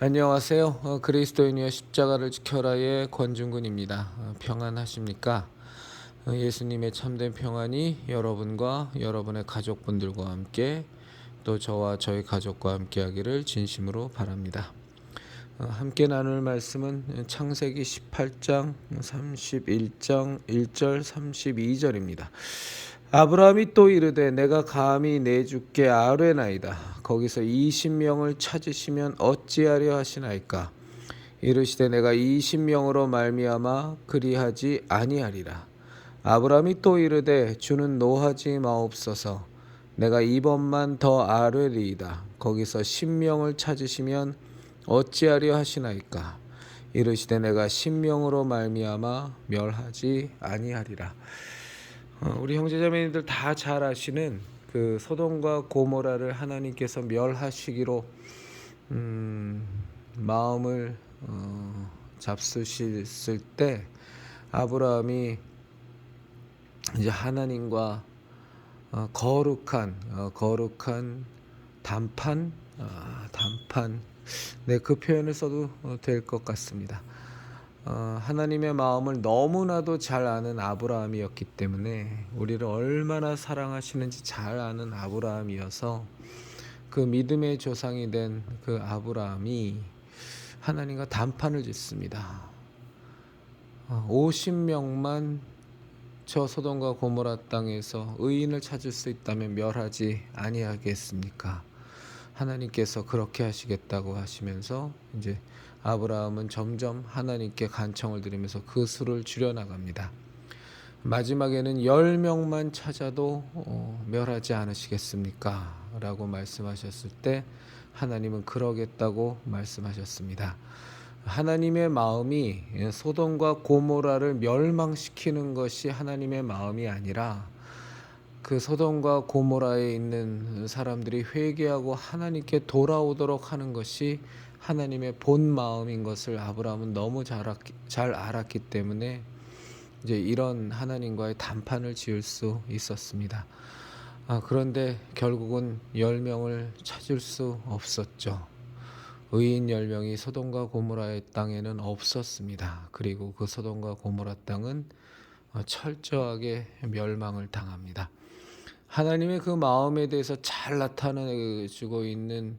안녕하세요. 그리스도인이여 십자가를 지켜라의 권중근입니다. 평안하십니까? 예수님의 참된 평안이 여러분과 여러분의 가족분들과 함께 또 저와 저희 가족과 함께 하기를 진심으로 바랍니다. 함께 나눌 말씀은 창세기 18장 31장 1절 32절입니다. 아브라함이 또 이르되 내가 감히 내 주께 아뢰나이다. 거기서 20명을 찾으시면 어찌하려 하시나이까. 이르시되 내가 20명으로 말미암아 그리하지 아니하리라. 아브라함이 또 이르되 주는 노하지 마옵소서. 내가 이번만 더 아뢰리이다. 거기서 10명을 찾으시면 어찌하려 하시나이까. 이르시되 내가 10명으로 말미암아 멸하지 아니하리라. 우리 형제자매님들 다 잘 아시는 그 소돔과 고모라를 하나님께서 멸하시기로 마음을 잡수셨을 때 아브라함이 이제 하나님과 거룩한 담판, 네, 그 표현을 써도 될 것 같습니다. 하나님의 마음을 너무나도 잘 아는 아브라함이었기 때문에 우리를 얼마나 사랑하시는지 잘 아는 아브라함이어서 그 믿음의 조상이 된 그 아브라함이 하나님과 담판을 짓습니다. 50명만 저 소돔과 고모라 땅에서 의인을 찾을 수 있다면 멸하지 아니하겠습니까? 하나님께서 그렇게 하시겠다고 하시면서 이제 아브라함은 점점 하나님께 간청을 드리면서 그 수를 줄여나갑니다. 마지막에는 10명만 찾아도 멸하지 않으시겠습니까? 라고 말씀하셨을 때 하나님은 그러겠다고 말씀하셨습니다. 하나님의 마음이 소돔과 고모라를 멸망시키는 것이 하나님의 마음이 아니라 그 소돔과 고모라에 있는 사람들이 회개하고 하나님께 돌아오도록 하는 것이 하나님의 본 마음인 것을 아브라함은 너무 잘 알았기 때문에 이제 이런 하나님과의 담판을 지을 수 있었습니다. 그런데 결국은 10명을 찾을 수 없었죠. 의인 10명이 소돔과 고모라의 땅에는 없었습니다. 그리고 그 소돔과 고모라 땅은 철저하게 멸망을 당합니다. 하나님의 그 마음에 대해서 잘 나타내주고 있는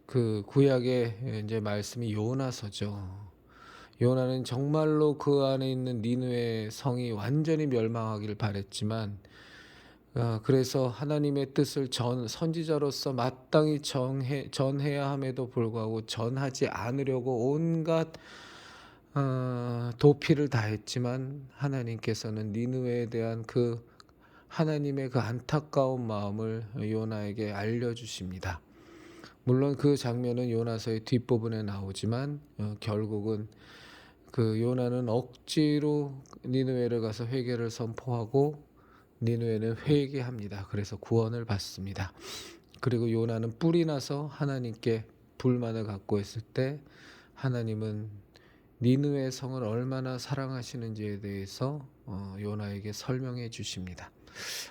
그 구약의 이제 말씀이 요나서죠. 요나는 정말로 그 안에 있는 니느웨 성이 완전히 멸망하기를 바랬지만 그래서 하나님의 뜻을 선지자로서 마땅히 전해야 함에도 불구하고 전하지 않으려고 온갖 도피를 다했지만 하나님께서는 니느웨에 대한 그 하나님의 그 안타까운 마음을 요나에게 알려주십니다. 물론 그 장면은 요나서의 뒷부분에 나오지만 결국은 그 요나는 억지로 니느웨를 가서 회개를 선포하고 니느웨는 회개합니다. 그래서 구원을 받습니다. 그리고 요나는 뿔이 나서 하나님께 불만을 갖고 있을 때 하나님은 니느웨 성을 얼마나 사랑하시는지에 대해서 요나에게 설명해 주십니다.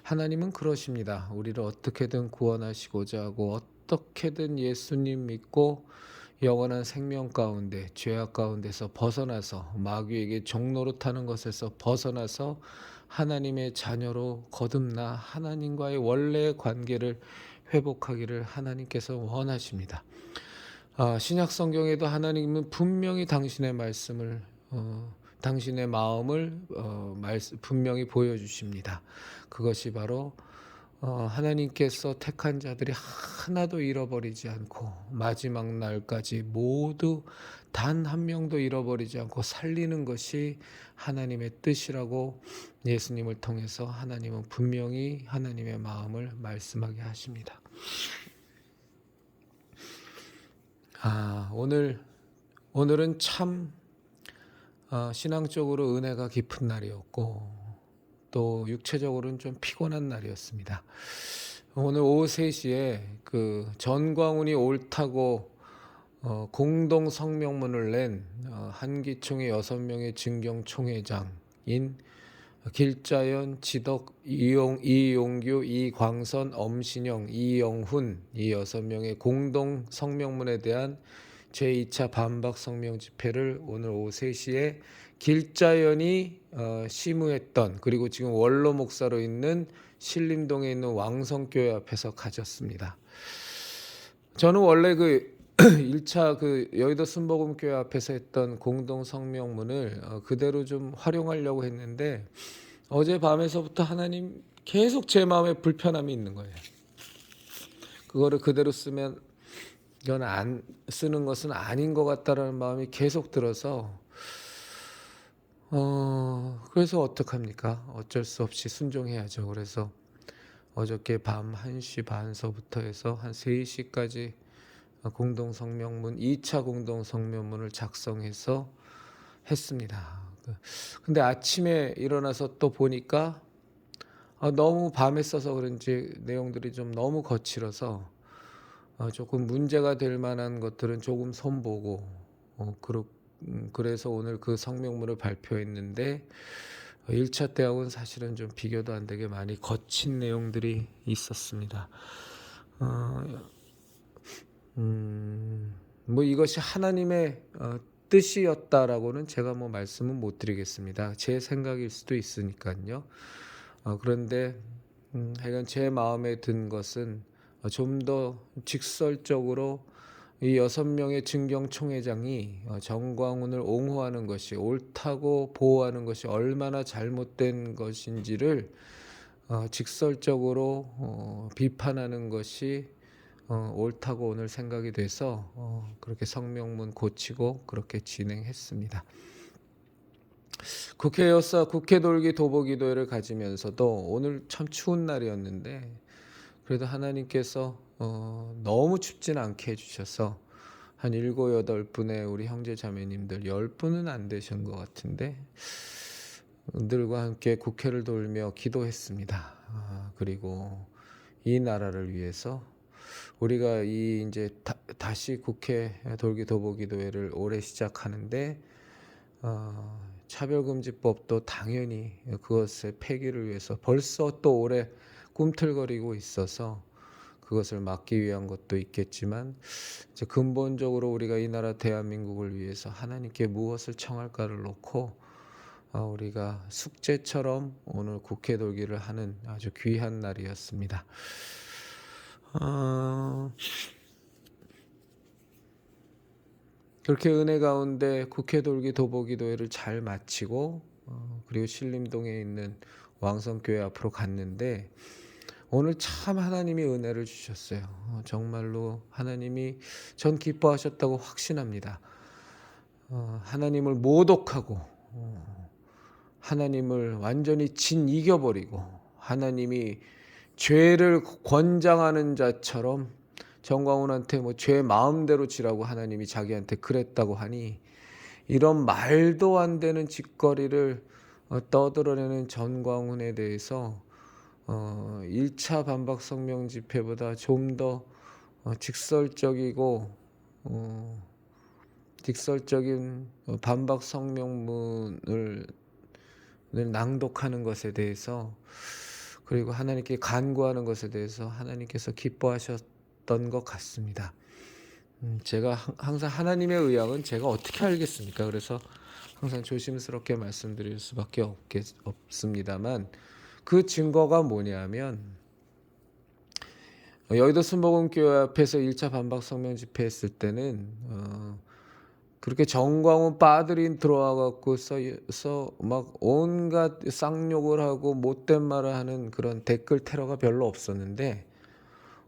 하나님은 그러십니다. 우리를 어떻게든 구원하시고자 하고 어떻게든 예수님 믿고 영원한 생명 가운데 죄악 가운데서 벗어나서 마귀에게 종노릇하는 것에서 벗어나서 하나님의 자녀로 거듭나 하나님과의 원래의 관계를 회복하기를 하나님께서 원하십니다. 신약 성경에도 하나님은 분명히 당신의 말씀을 당신의 마음을 분명히 보여주십니다. 그것이 바로 하나님께서 택한 자들이 하나도 잃어버리지 않고 마지막 날까지 모두 단 한 명도 잃어버리지 않고 살리는 것이 하나님의 뜻이라고 예수님을 통해서 하나님은 분명히 하나님의 마음을 말씀하게 하십니다. 오늘은 참 신앙적으로 은혜가 깊은 날이었고 또 육체적으로는 좀 피곤한 날이었습니다. 오늘 오후 3시에 그 전광훈이 옳다고 공동 성명문을 낸 한기총의 6명의 증경 총회장인 길자연, 지덕, 이용규, 이광선, 엄신영, 이영훈 이 6명의 공동 성명문에 대한 제2차 반박 성명 집회를 오늘 오후 3시에 길자연이 심우했던, 그리고 지금 원로 목사로 있는 신림동에 있는 왕성교회 앞에서 가졌습니다. 저는 원래 그 1차 그 여의도 순복음교회 앞에서 했던 공동 성명문을 그대로 좀 활용하려고 했는데, 어제 밤에서부터 하나님 계속 제 마음에 불편함이 있는 거예요. 그거를 그대로 쓰면 이건 안 쓰는 것은 아닌 것 같다라는 마음이 계속 들어서 그래서 어떡합니까? 어쩔 수 없이 순종해야죠. 그래서 어저께 밤 1시 반서부터 해서 한 3시까지 공동 성명문 2차 공동 성명문을 작성해서 했습니다. 근데 아침에 일어나서 또 보니까 너무 밤에 써서 그런지 내용들이 좀 너무 거칠어서 조금 문제가 될 만한 것들은 조금 손보고 그래서 오늘 그 성명문을 발표했는데 1차 때하고는 사실은 좀 비교도 안 되게 많이 거친 내용들이 있었습니다. 뭐 이것이 하나님의 뜻이었다라고는 제가 뭐 말씀은 못 드리겠습니다. 제 생각일 수도 있으니까요. 그런데 하여간 제 마음에 든 것은 좀 더 직설적으로 이 6명의 진경총회장이 정광훈을 옹호하는 것이 옳다고 보호하는 것이 얼마나 잘못된 것인지를 직설적으로 비판하는 것이 옳다고 오늘 생각이 돼서 그렇게 성명문 고치고 그렇게 진행했습니다. 국회에서 국회 돌기 도보기도회를 가지면서도 오늘 참 추운 날이었는데 그래도 하나님께서 너무 춥진 않게 해주셔서 한 7, 8분의 우리 형제 자매님들 10분은 안 되신 것 같은데 들과 함께 국회를 돌며 기도했습니다. 그리고 이 나라를 위해서 우리가 이제 다시 국회 돌기 도보기도회를 올해 시작하는데 차별금지법도 당연히 그것의 폐기를 위해서 벌써 또 올해 꿈틀거리고 있어서 그것을 막기 위한 것도 있겠지만 이제 근본적으로 우리가 이 나라 대한민국을 위해서 하나님께 무엇을 청할까를 놓고 우리가 숙제처럼 오늘 국회 돌기를 하는 아주 귀한 날이었습니다. 그렇게 은혜 가운데 국회 돌기 도보기도회를 잘 마치고 그리고 신림동에 있는 왕성교회 앞으로 갔는데 오늘 참 하나님이 은혜를 주셨어요. 정말로 하나님이 전 기뻐하셨다고 확신합니다. 하나님을 모독하고 하나님을 완전히 이겨버리고 하나님이 죄를 권장하는 자처럼 정광훈한테 뭐 죄 마음대로 지라고 하나님이 자기한테 그랬다고 하니 이런 말도 안 되는 짓거리를 떠들어내는 정광훈에 대해서 1차 반박 성명 집회보다 좀 더 직설적인 반박 성명문을 낭독하는 것에 대해서 그리고 하나님께 간구하는 것에 대해서 하나님께서 기뻐하셨던 것 같습니다. 제가 항상 하나님의 의향은 제가 어떻게 알겠습니까? 그래서 항상 조심스럽게 말씀드릴 수밖에 없습니다만 그 증거가 뭐냐면 여의도 순복음교회 앞에서 1차 반박 성명 집회했을 때는 그렇게 정광훈 빠들이 들어와갖고서 막 온갖 쌍욕을 하고 못된 말을 하는 그런 댓글 테러가 별로 없었는데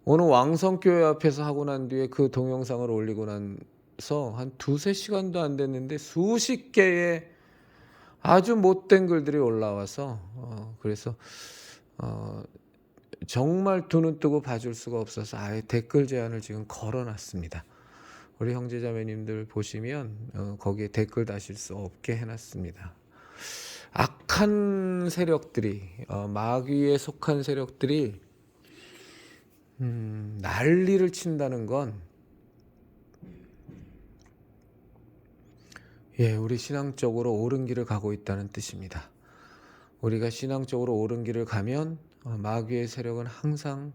오늘 왕성교회 앞에서 하고 난 뒤에 그 동영상을 올리고 나서 한 2-3시간도 안 됐는데 수십 개의 아주 못된 글들이 올라와서 그래서 정말 두 눈 뜨고 봐줄 수가 없어서 아예 댓글 제한을 지금 걸어놨습니다. 우리 형제자매님들 보시면 거기에 댓글 다실 수 없게 해놨습니다. 악한 세력들이 마귀에 속한 세력들이 난리를 친다는 건 우리 신앙적으로 옳은 길을 가고 있다는 뜻입니다. 우리가 신앙적으로 옳은 길을 가면 마귀의 세력은 항상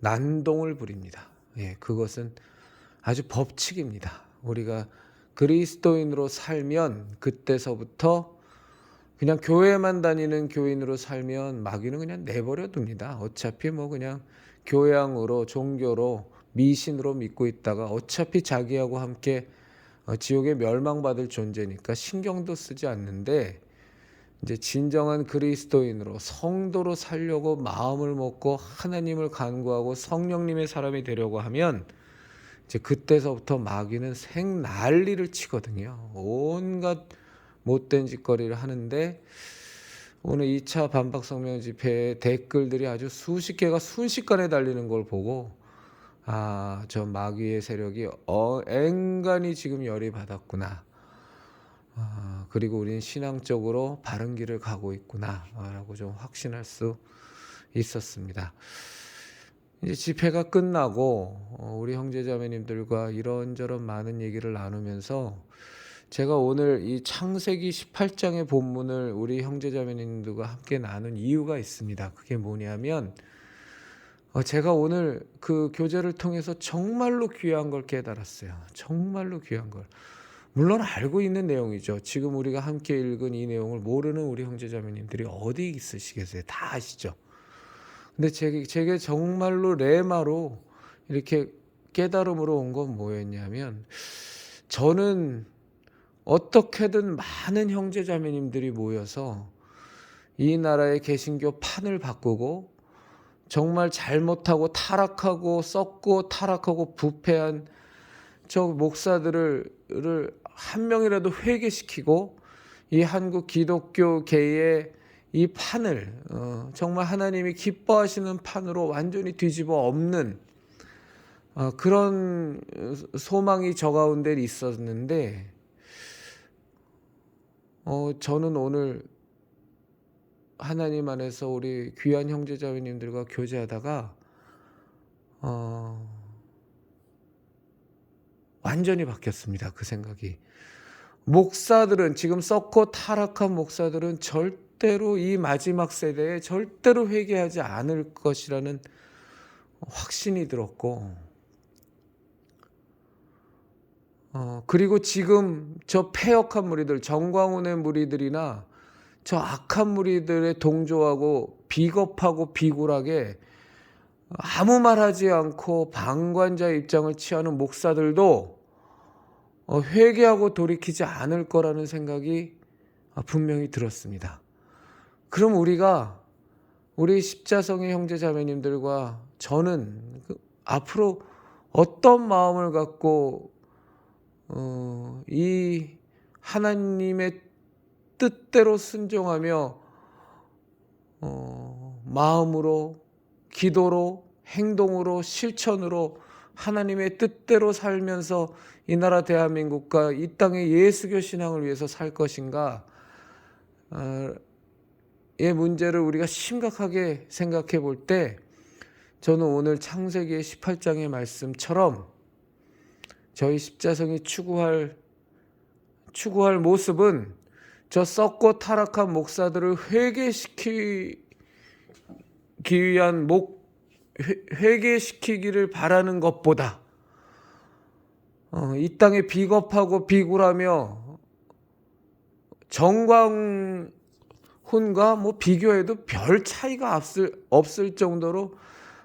난동을 부립니다. 예, 그것은 아주 법칙입니다. 우리가 그리스도인으로 살면 그때서부터 그냥 교회만 다니는 교인으로 살면 마귀는 그냥 내버려 둡니다. 어차피 뭐 그냥 교양으로 종교로 미신으로 믿고 있다가 어차피 자기하고 함께 지옥에 멸망받을 존재니까 신경도 쓰지 않는데, 이제 진정한 그리스도인으로 성도로 살려고 마음을 먹고 하나님을 간구하고 성령님의 사람이 되려고 하면 이제 그때서부터 마귀는 생난리를 치거든요. 온갖 못된 짓거리를 하는데, 오늘 2차 반박성명 집회에 댓글들이 아주 수십 개가 순식간에 달리는 걸 보고 저 마귀의 세력이 앵간히 지금 열이 받았구나. 그리고 우리는 신앙적으로 바른 길을 가고 있구나 라고 좀 확신할 수 있었습니다. 이제 집회가 끝나고 우리 형제자매님들과 이런저런 많은 얘기를 나누면서 제가 오늘 이 창세기 18장의 본문을 우리 형제자매님들과 함께 나눈 이유가 있습니다. 그게 뭐냐면 제가 오늘 그 교제를 통해서 정말로 귀한 걸 깨달았어요. 정말로 귀한 걸. 물론 알고 있는 내용이죠. 지금 우리가 함께 읽은 이 내용을 모르는 우리 형제자매님들이 어디 있으시겠어요? 다 아시죠? 근데 제게 정말로 레마로 이렇게 깨달음으로 온 건 뭐였냐면, 저는 어떻게든 많은 형제자매님들이 모여서 이 나라의 개신교 판을 바꾸고 정말 잘못하고 타락하고 썩고 타락하고 부패한 저 목사들을 한 명이라도 회개시키고 이 한국 기독교계의 이 판을 정말 하나님이 기뻐하시는 판으로 완전히 뒤집어 엎는 그런 소망이 저 가운데 있었는데, 저는 오늘 하나님 안에서 우리 귀한 형제자매님들과 교제하다가 완전히 바뀌었습니다. 그 생각이. 목사들은, 지금 썩고 타락한 목사들은 절대로 이 마지막 세대에 절대로 회개하지 않을 것이라는 확신이 들었고, 그리고 지금 저 패역한 무리들, 정광훈의 무리들이나 저 악한 무리들의 동조하고 비겁하고 비굴하게 아무 말하지 않고 방관자 입장을 취하는 목사들도 회개하고 돌이키지 않을 거라는 생각이 분명히 들었습니다. 그럼 우리 십자성의 형제자매님들과 저는 앞으로 어떤 마음을 갖고 이 하나님의 뜻대로 순종하며 마음으로, 기도로, 행동으로, 실천으로 하나님의 뜻대로 살면서 이 나라 대한민국과 이 땅의 예수교 신앙을 위해서 살 것인가, 의 문제를 우리가 심각하게 생각해 볼 때, 저는 오늘 창세기 18장의 말씀처럼 저희 십자성이 추구할 모습은 저 썩고 타락한 목사들을 회개시키기 위한 회개시키기를 바라는 것보다 이 땅에 비겁하고 비굴하며 정광훈과 비교해도 별 차이가 없을 정도로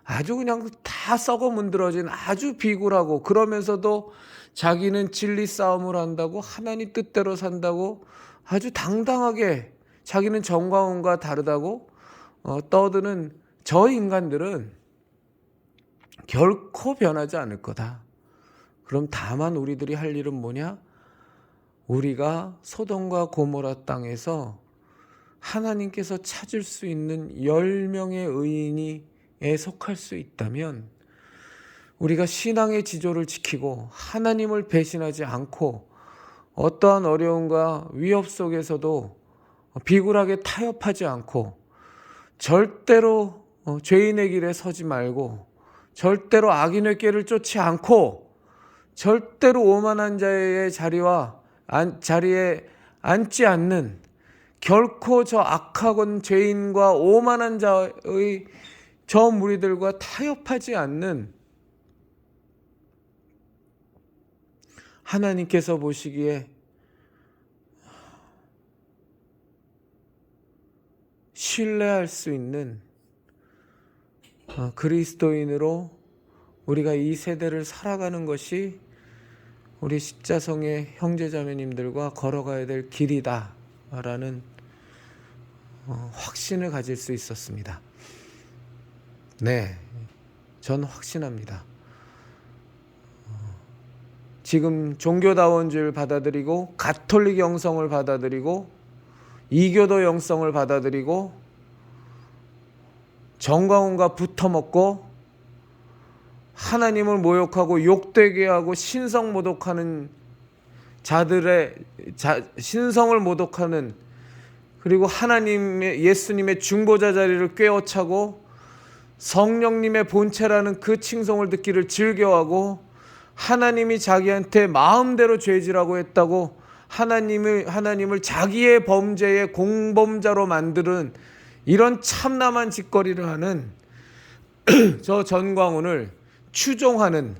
아주 그냥 다 썩어 문드러진 아주 비굴하고, 그러면서도 자기는 진리 싸움을 한다고, 하나님 뜻대로 산다고 아주 당당하게 자기는 정광훈과 다르다고 떠드는 저 인간들은 결코 변하지 않을 거다. 그럼 다만 우리들이 할 일은 뭐냐? 우리가 소돔과 고모라 땅에서 하나님께서 찾을 수 있는 10명의 의인이 속할 수 있다면, 우리가 신앙의 지조를 지키고 하나님을 배신하지 않고 어떠한 어려움과 위협 속에서도 비굴하게 타협하지 않고 절대로 죄인의 길에 서지 말고 절대로 악인의 꾀를 쫓지 않고 절대로 오만한 자의 자리에 앉지 않는, 결코 저 악하건 죄인과 오만한 자의 저 무리들과 타협하지 않는 하나님께서 보시기에 신뢰할 수 있는 그리스도인으로 우리가 이 세대를 살아가는 것이 우리 십자성의 형제자매님들과 걸어가야 될 길이다라는 확신을 가질 수 있었습니다. 네, 전 확신합니다. 지금 종교다원주의를 받아들이고 가톨릭 영성을 받아들이고 이교도 영성을 받아들이고 정광훈과 붙어먹고 하나님을 모욕하고 욕되게 하고 신성 모독하는 자들의 신성을 모독하는, 그리고 하나님의 예수님의 중보자 자리를 꿰어차고 성령님의 본체라는 그 칭송을 듣기를 즐겨하고 하나님이 자기한테 마음대로 죄질하고 했다고 하나님을 자기의 범죄의 공범자로 만드는 이런 참남한 짓거리를 하는 저 전광훈을 추종하는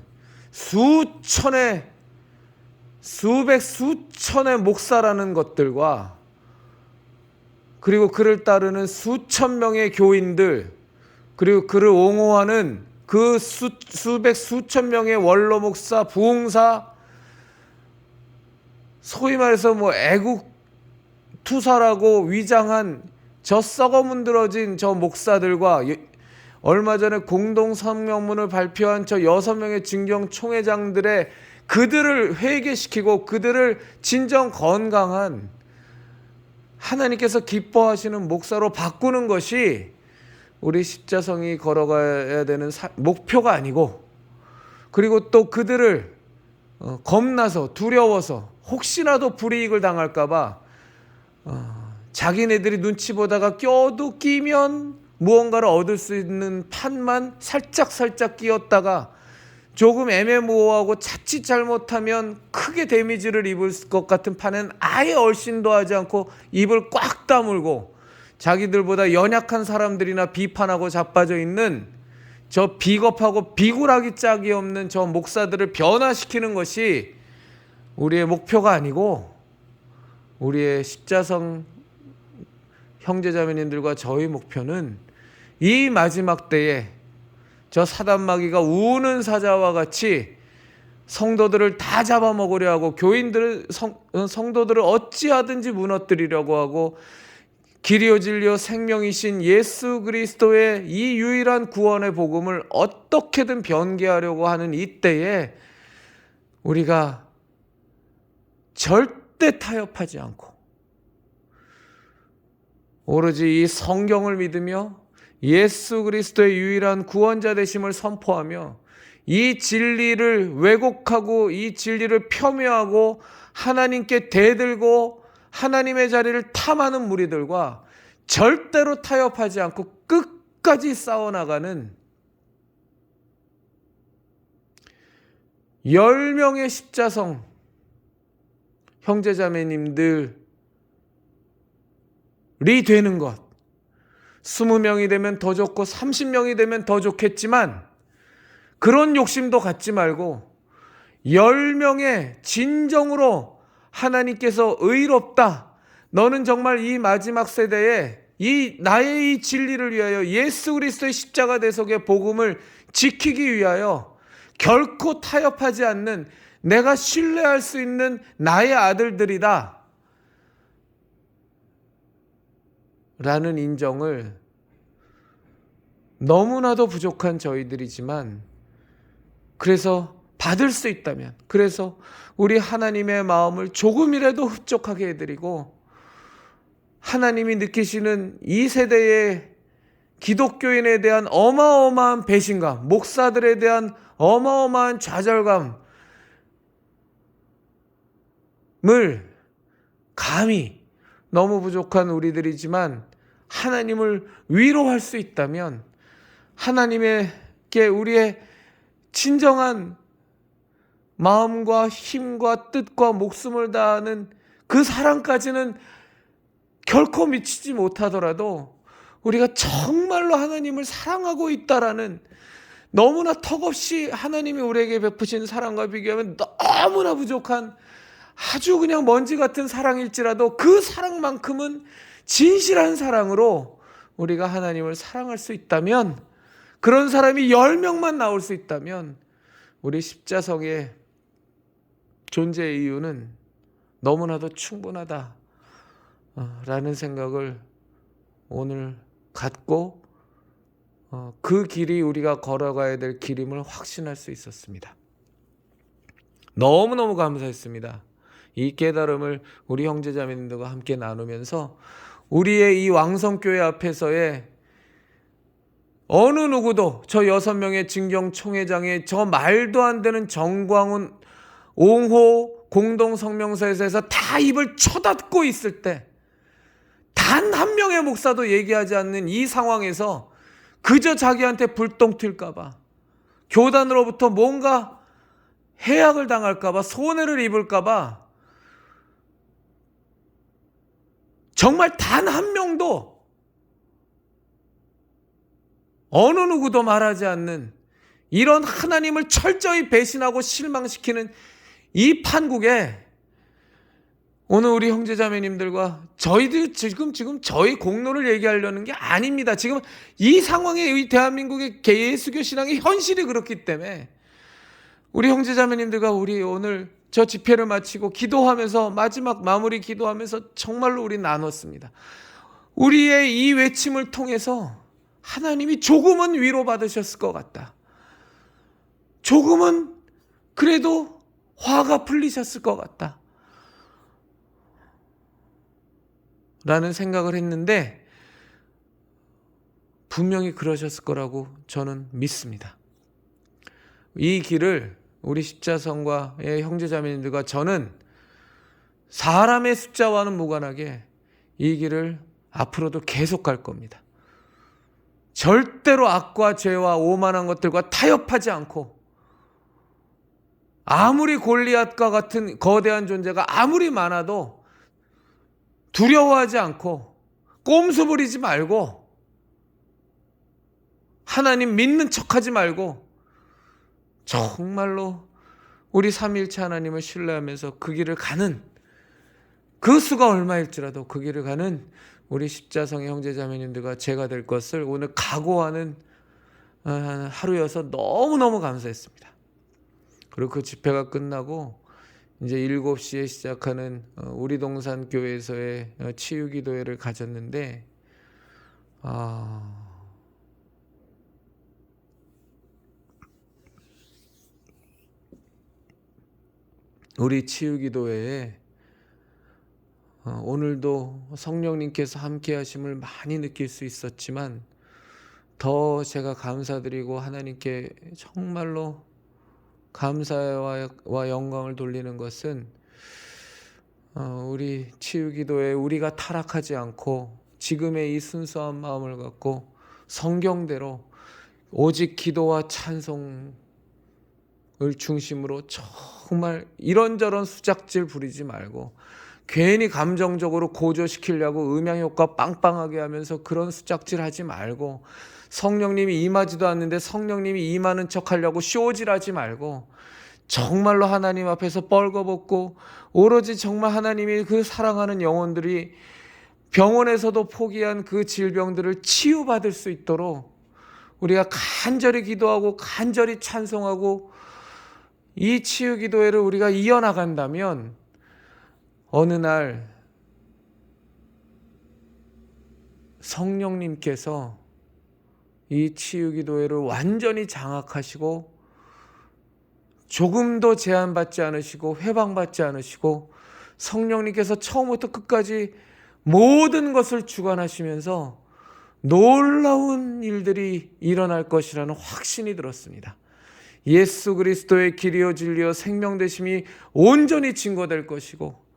수천의 목사라는 것들과, 그리고 그를 따르는 수천 명의 교인들, 그리고 그를 옹호하는 그 수천 명의 원로 목사, 부흥사, 소위 말해서 애국 투사라고 위장한 저 썩어문드러진 저 목사들과 얼마 전에 공동 성명문을 발표한 저 6명의 진경 총회장들의 그들을 회개시키고 그들을 진정 건강한 하나님께서 기뻐하시는 목사로 바꾸는 것이 우리 십자성이 걸어가야 되는 목표가 아니고, 그리고 또 그들을 겁나서 두려워서 혹시라도 불이익을 당할까봐 자기네들이 눈치 보다가 껴도 끼면 무언가를 얻을 수 있는 판만 살짝 끼었다가 조금 애매모호하고 자칫 잘못하면 크게 데미지를 입을 것 같은 판은 아예 얼씬도 하지 않고 입을 꽉 다물고 자기들보다 연약한 사람들이나 비판하고 자빠져 있는 저 비겁하고 비굴하기 짝이 없는 저 목사들을 변화시키는 것이 우리의 목표가 아니고, 우리의 십자성 형제자매님들과 저희 목표는 이 마지막 때에 저 사단마귀가 우는 사자와 같이 성도들을 다 잡아먹으려 하고 성도들을 어찌하든지 무너뜨리려고 하고 길이요 진리요 생명이신 예수 그리스도의 이 유일한 구원의 복음을 어떻게든 변개하려고 하는 이때에 우리가 절대 타협하지 않고 오로지 이 성경을 믿으며 예수 그리스도의 유일한 구원자 되심을 선포하며 이 진리를 왜곡하고 이 진리를 폄훼하고 하나님께 대들고 하나님의 자리를 탐하는 무리들과 절대로 타협하지 않고 끝까지 싸워나가는 10명의 십자성 형제자매님들이 되는 것, 20명이 되면 더 좋고 30명이 되면 더 좋겠지만 그런 욕심도 갖지 말고 10명의 진정으로 하나님께서 의롭다, 너는 정말 이 마지막 세대에 나의 이 진리를 위하여 예수 그리스도의 십자가 대속의 복음을 지키기 위하여 결코 타협하지 않는 내가 신뢰할 수 있는 나의 아들들이다 라는 인정을 너무나도 부족한 저희들이지만 그래서 받을 수 있다면, 그래서 우리 하나님의 마음을 조금이라도 흡족하게 해드리고 하나님이 느끼시는 이 세대의 기독교인에 대한 어마어마한 배신감, 목사들에 대한 어마어마한 좌절감을 감히, 너무 부족한 우리들이지만 하나님을 위로할 수 있다면 하나님께 우리의 진정한 마음과 힘과 뜻과 목숨을 다하는 그 사랑까지는 결코 미치지 못하더라도 우리가 정말로 하나님을 사랑하고 있다라는 너무나 턱없이 하나님이 우리에게 베푸신 사랑과 비교하면 너무나 부족한 아주 그냥 먼지 같은 사랑일지라도 그 사랑만큼은 진실한 사랑으로 우리가 하나님을 사랑할 수 있다면, 그런 사람이 10명만 나올 수 있다면 우리 십자성의 존재의 이유는 너무나도 충분하다 라는 생각을 오늘 갖고 그 길이 우리가 걸어가야 될 길임을 확신할 수 있었습니다. 너무너무 감사했습니다. 이 깨달음을 우리 형제자매님들과 함께 나누면서 우리의 이 왕성교회 앞에서의 어느 누구도 저 6명의 진경총회장의 저 말도 안 되는 정광훈 옹호 공동성명서에서 다 입을 쳐닫고 있을 때, 단 한 명의 목사도 얘기하지 않는 이 상황에서 그저 자기한테 불똥 튈까봐, 교단으로부터 뭔가 해악을 당할까봐, 손해를 입을까봐 정말 단 한 명도, 어느 누구도 말하지 않는 이런 하나님을 철저히 배신하고 실망시키는 이 판국에 오늘 우리 형제자매님들과 저희들 지금 저희 공로를 얘기하려는 게 아닙니다. 지금 이 상황에 이 대한민국의 예수교 신앙의 현실이 그렇기 때문에 우리 형제자매님들과 우리 오늘 저 집회를 마치고 기도하면서 마지막 마무리 기도하면서 정말로 우리 나눴습니다. 우리의 이 외침을 통해서 하나님이 조금은 위로받으셨을 것 같다. 조금은 그래도 화가 풀리셨을 것 같다. 라는 생각을 했는데 분명히 그러셨을 거라고 저는 믿습니다. 이 길을 우리 십자성과의 형제자매님들과 저는 사람의 숫자와는 무관하게 이 길을 앞으로도 계속 갈 겁니다. 절대로 악과 죄와 오만한 것들과 타협하지 않고, 아무리 골리앗과 같은 거대한 존재가 아무리 많아도 두려워하지 않고 꼼수 부리지 말고 하나님 믿는 척하지 말고 정말로 우리 삼위일체 하나님을 신뢰하면서 그 길을 가는, 그 수가 얼마일지라도 그 길을 가는 우리 십자성의 형제자매님들과 제가 될 것을 오늘 각오하는 하루여서 너무너무 감사했습니다. 그리고 그 집회가 끝나고 이제 7시에 시작하는 우리 동산 교회에서의 치유기도회를 가졌는데, 우리 치유기도회에 오늘도 성령님께서 함께 하심을 많이 느낄 수 있었지만, 더 제가 감사드리고 하나님께 정말로 감사와 영광을 돌리는 것은 우리 치유기도에 우리가 타락하지 않고 지금의 이 순수한 마음을 갖고 성경대로 오직 기도와 찬송을 중심으로 정말 이런저런 수작질 부리지 말고, 괜히 감정적으로 고조시키려고 음향효과 빵빵하게 하면서 그런 수작질 하지 말고, 성령님이 임하지도 않는데 성령님이 임하는 척하려고 쇼질하지 말고, 정말로 하나님 앞에서 뻘거벗고 오로지 정말 하나님이 그 사랑하는 영혼들이 병원에서도 포기한 그 질병들을 치유받을 수 있도록 우리가 간절히 기도하고 간절히 찬송하고 이 치유기도회를 우리가 이어나간다면, 어느 날 성령님께서 이 치유기도회를 완전히 장악하시고 조금도 제한받지 않으시고 회방받지 않으시고 성령님께서 처음부터 끝까지 모든 것을 주관하시면서 놀라운 일들이 일어날 것이라는 확신이 들었습니다. 예수 그리스도의 길이요 진리요 생명 되심이 온전히 증거될 것이고,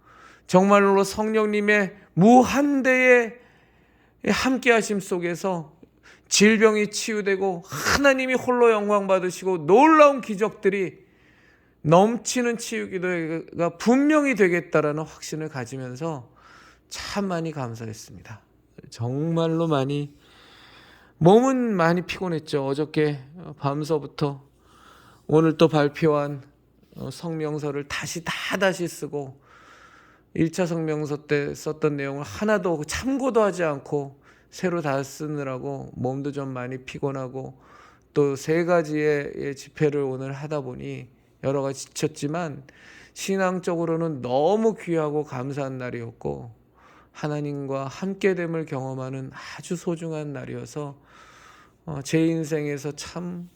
정말로 성령님의 무한대의 함께하심 속에서 질병이 치유되고 하나님이 홀로 영광 받으시고 놀라운 기적들이 넘치는 치유기도회가 분명히 되겠다라는 확신을 가지면서 참 많이 감사했습니다. 정말로 많이 몸은 많이 피곤했죠. 어저께 밤서부터 오늘 또 발표한 성명서를 다시 쓰고 1차 성명서 때 썼던 내용을 하나도 참고도 하지 않고 새로 다 쓰느라고 몸도 좀 많이 피곤하고 또 3가지의 집회를 오늘 하다 보니 여러 가지 지쳤지만 신앙적으로는 너무 귀하고 감사한 날이었고 하나님과 함께됨을 경험하는 아주 소중한 날이어서 제 인생에서 참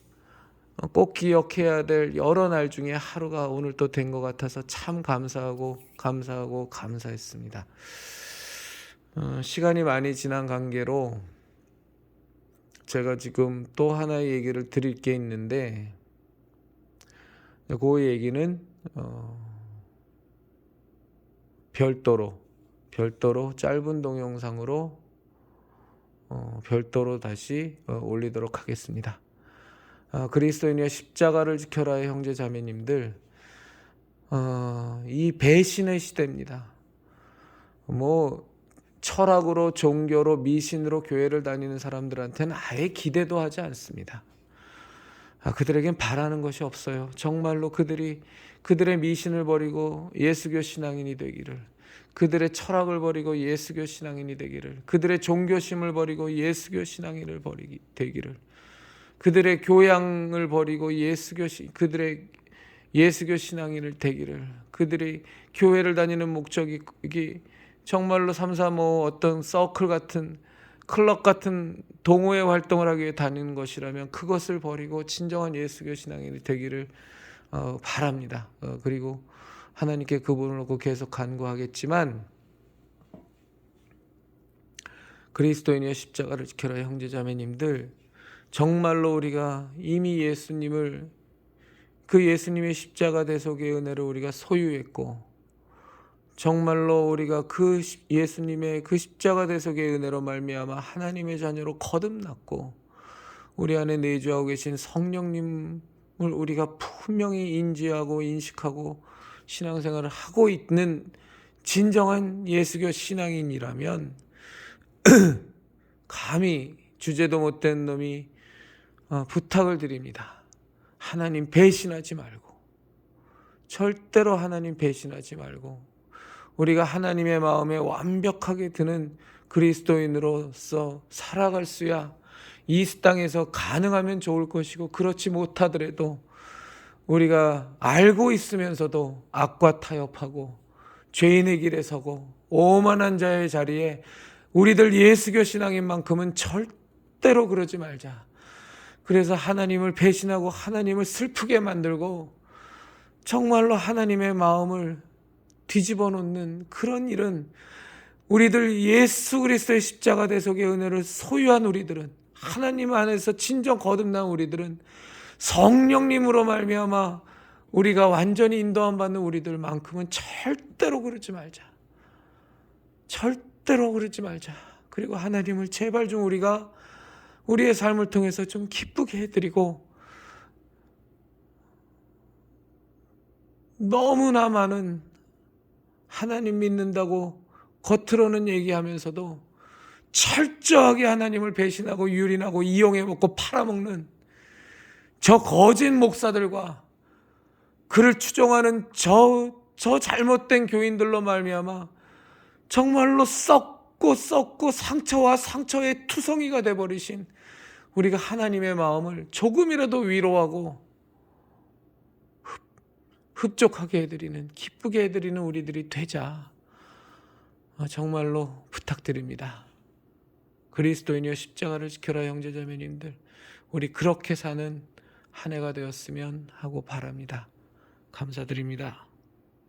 꼭 기억해야 될 여러 날 중에 하루가 오늘 또 된 것 같아서 참 감사했습니다. 시간이 많이 지난 관계로 제가 지금 또 하나의 얘기를 드릴 게 있는데 그 얘기는 별도로 짧은 동영상으로 별도로 다시 올리도록 하겠습니다. 그리스도인의 십자가를 지켜라의 형제 자매님들, 이 배신의 시대입니다. 철학으로 종교로 미신으로 교회를 다니는 사람들한테는 아예 기대도 하지 않습니다. 그들에겐 바라는 것이 없어요. 정말로 그들의 미신을 버리고 예수교 신앙인이 되기를, 그들의 철학을 버리고 예수교 신앙인이 되기를, 그들의 종교심을 버리고 예수교 신앙인을 되기를, 그들의 교양을 버리고 그들의 예수교 신앙인을 되기를, 그들이 교회를 다니는 목적이 정말로 335 어떤 서클 같은 클럽 같은 동호회 활동을 하기 위해 다니는 것이라면 그것을 버리고 진정한 예수교 신앙인이 되기를 바랍니다. 그리고 하나님께 그분을 놓고 계속 간구하겠지만 그리스도인의 십자가를 지켜라 형제 자매님들, 정말로 우리가 이미 그 예수님의 십자가 대속의 은혜를 우리가 소유했고 정말로 우리가 그 예수님의 그 십자가 대속의 은혜로 말미암아 하나님의 자녀로 거듭났고 우리 안에 내주하고 계신 성령님을 우리가 분명히 인지하고 인식하고 신앙생활을 하고 있는 진정한 예수교 신앙인이라면 감히 주제도 못된 놈이 부탁을 드립니다. 하나님 배신하지 말고, 절대로 하나님 배신하지 말고 우리가 하나님의 마음에 완벽하게 드는 그리스도인으로서 살아갈 수야 이 땅에서 가능하면 좋을 것이고, 그렇지 못하더라도 우리가 알고 있으면서도 악과 타협하고 죄인의 길에 서고 오만한 자의 자리에 우리들 예수교 신앙인 만큼은 절대로 그러지 말자. 그래서 하나님을 배신하고 하나님을 슬프게 만들고 정말로 하나님의 마음을 뒤집어 놓는 그런 일은, 우리들 예수 그리스도의 십자가 대속의 은혜를 소유한 우리들은, 하나님 안에서 진정 거듭난 우리들은 성령님으로 말미암아 우리가 완전히 인도함 받는 우리들만큼은 절대로 그러지 말자. 절대로 그러지 말자. 그리고 하나님을 제발 좀 우리가 우리의 삶을 통해서 좀 기쁘게 해드리고, 너무나 많은 하나님 믿는다고 겉으로는 얘기하면서도 철저하게 하나님을 배신하고 유린하고 이용해 먹고 팔아먹는 저 거짓 목사들과 그를 추종하는 저 잘못된 교인들로 말미암아 정말로 썩고 상처와 상처의 투성이가 돼버리신 우리가 하나님의 마음을 조금이라도 위로하고 흡족하게 해드리는, 기쁘게 해드리는 우리들이 되자. 정말로 부탁드립니다. 그리스도인이여 십자가를 지켜라 형제 자매님들, 우리 그렇게 사는 한 해가 되었으면 하고 바랍니다. 감사드립니다.